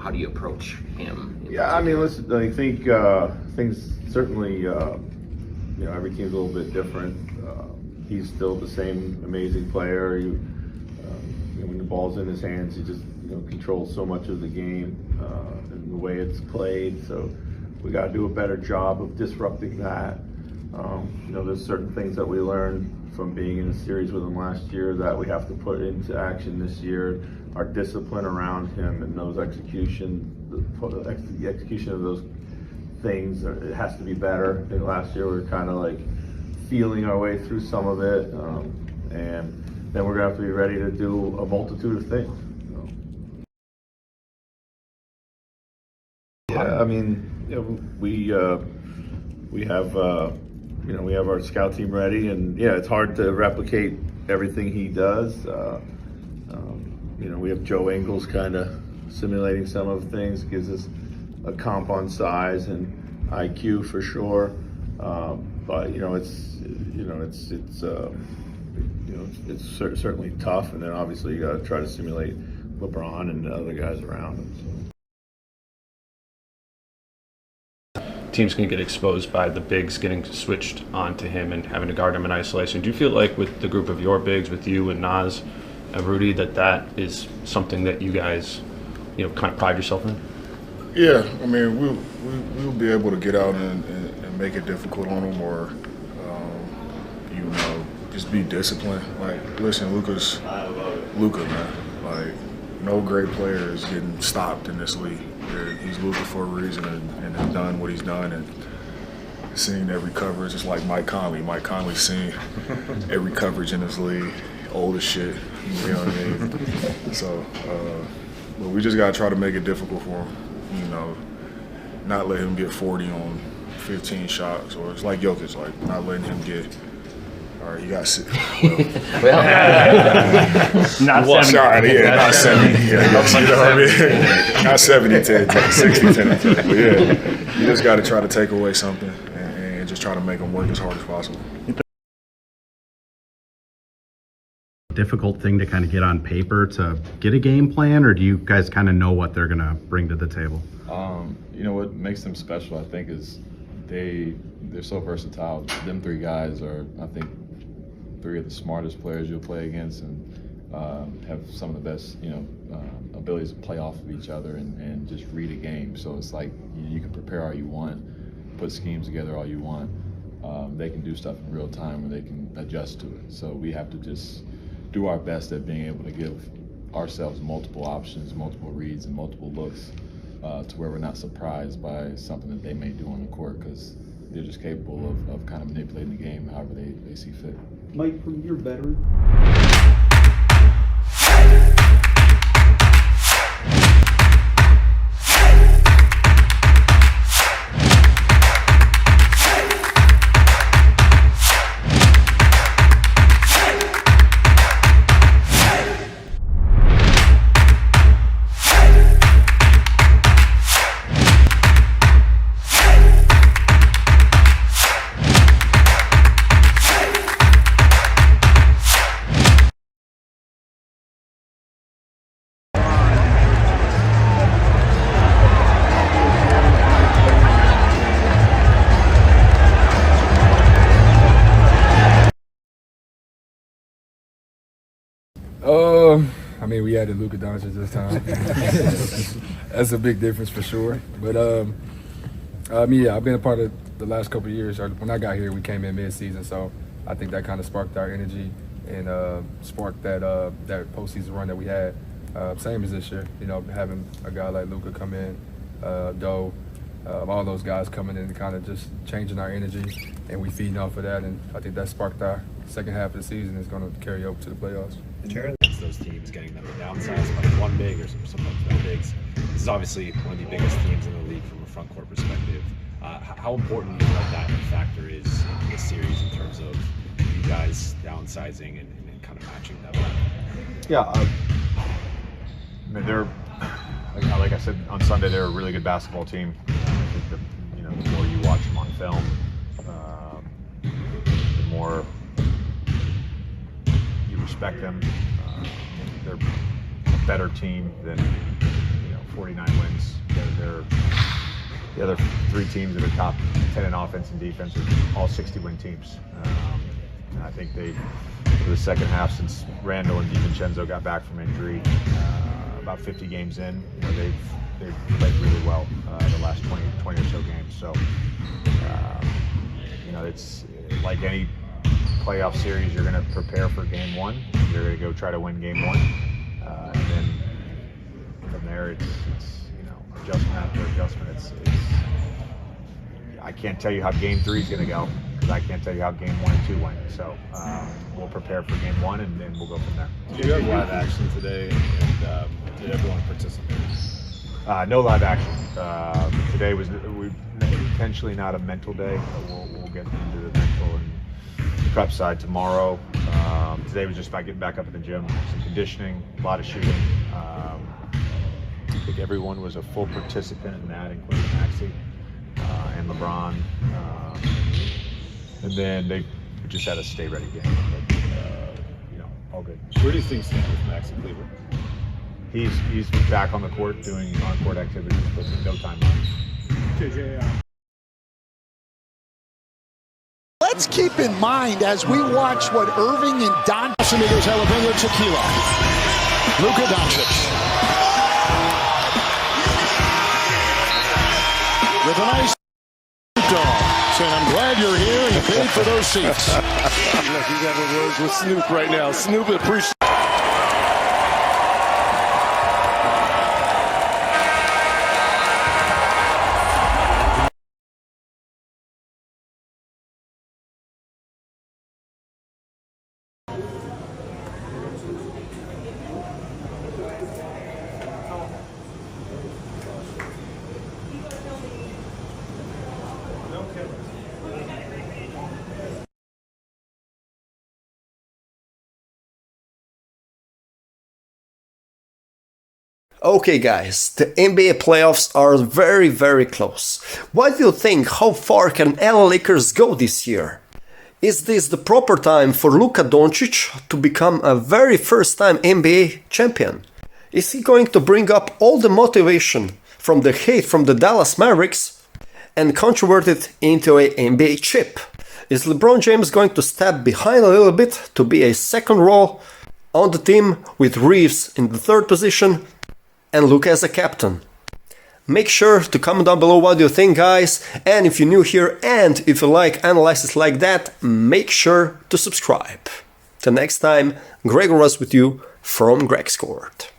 how do you approach him? Yeah, I mean, listen, I think things certainly, every team's a little bit different. He's still the same amazing player. When the ball's in his hands, he just controls so much of the game and the way it's played. So we got to do a better job of disrupting that. There's certain things that we learned from being in a series with him last year that we have to put into action this year. Our discipline around him and those the execution of those things, it has to be better. I think last year we were kind of like feeling our way through some of it, and then we're gonna have to be ready to do a multitude of things. Yeah, I mean, we have we have our scout team ready, and yeah, it's hard to replicate everything he does. We have Joe Ingles kind of simulating some of things, gives us a comp on size and IQ for sure. But it's certainly tough, and then obviously you got to try to simulate LeBron and the other guys around him. So. Teams can get exposed by the bigs getting switched onto him and having to guard him in isolation. Do you feel like with the group of your bigs, with you and Naz and Rudy, that is something that you guys, kind of pride yourself in? Yeah, I mean, we'll be able to get out and make it difficult on them, or just be disciplined. Like, listen, Luka, man. Like, no great player is getting stopped in this league. He's Luka for a reason, and has done what he's done, and seen every coverage. It's like Mike Conley. Mike Conley's seen every coverage in this league. Old as shit. You know what I mean? So, but we just gotta try to make it difficult for him. Not let him get 40 on 15 shots, or it's like Jokic, like not letting him get. All right, you got six. Not 70. Sorry, yeah, not 70. Yeah, you know what I mean? Not 70, 10, 60, 10. But yeah, you just got to try to take away something and just try to make them work as hard as possible. Difficult thing to kind of get on paper to get a game plan, or do you guys kind of know what they're going to bring to the table? What makes them special, I think, is they're so versatile. Them three guys are, I think, three of the smartest players you'll play against, and have some of the best, abilities to play off of each other and just read a game. So it's like you can prepare all you want, put schemes together all you want. They can do stuff in real time, and they can adjust to it. So we have to just do our best at being able to give ourselves multiple options, multiple reads, and multiple looks, to where we're not surprised by something that they may do on the court, because they're just capable of kind of manipulating the game however they see fit. Mike, from your veteran. I mean, we added Luka Doncic this time. That's a big difference for sure. But yeah, I've been a part of the last couple of years. When I got here, we came in mid-season, so I think that kind of sparked our energy and sparked that postseason run that we had. Same as this year, having a guy like Luka come in, Doe, all those guys coming in and kind of just changing our energy, and we feeding off of that, and I think that sparked our second half of the season. Is going to carry over to the playoffs. Against those teams, getting them to downsize by one big or some no bigs. This is obviously one of the biggest teams in the league from a front court perspective. How important do you think that factor is in this series in terms of you guys downsizing and kind of matching that up? Yeah, I mean, they're like I said on Sunday, they're a really good basketball team. I think the more you watch them on film, the more you respect them. They're a better team than 49 wins the other 3 teams that are top 10 in offense and defense are all 60-win teams. And I think they, for the second half, since Randle and DiVincenzo got back from injury, about 50 games in, they've played really well the last 20 or so games. So, it's like any playoff series, you're going to prepare for game 1. You're going to go try to win game 1, and then from there, it's adjustment after adjustment. It's I can't tell you how game 3 is going to go, because I can't tell you how game 1 and 2 went. So we'll prepare for game 1, and then we'll go from there. Did you have live action today, and did everyone participate? No live action. Today was intentionally not a mental day. We'll get into the mental and the prep side tomorrow. Today was just about getting back up in the gym, some conditioning, a lot of shooting. I think everyone was a full participant in that, including Maxey and LeBron. And then they just had a stay ready game. But, all good. Where do things stand with Maxey Kleber? He's back on the court doing on-court activities, but no timeline. Let's keep in mind as we watch what Irving and Don Casamigos Jalapeno Tequila. Luka Doncic. With a nice dog saying, I'm glad you're here and you paid for those seats. Look, you got the words with Snoop right now. Snoop appreciates. Okay guys, the NBA playoffs are very, very close. What do you think? How far can LA Lakers go this year? Is this the proper time for Luka Doncic to become a very first time NBA champion? Is he going to bring up all the motivation from the hate from the Dallas Mavericks and convert it into an NBA chip? Is LeBron James going to step behind a little bit to be a second role on the team with Reeves in the third position and Luka as a captain? Make sure to comment down below what you think, guys, and if you're new here and if you like analysis like that, make sure to subscribe. Till next time, Gregor was with you from Greg's Court.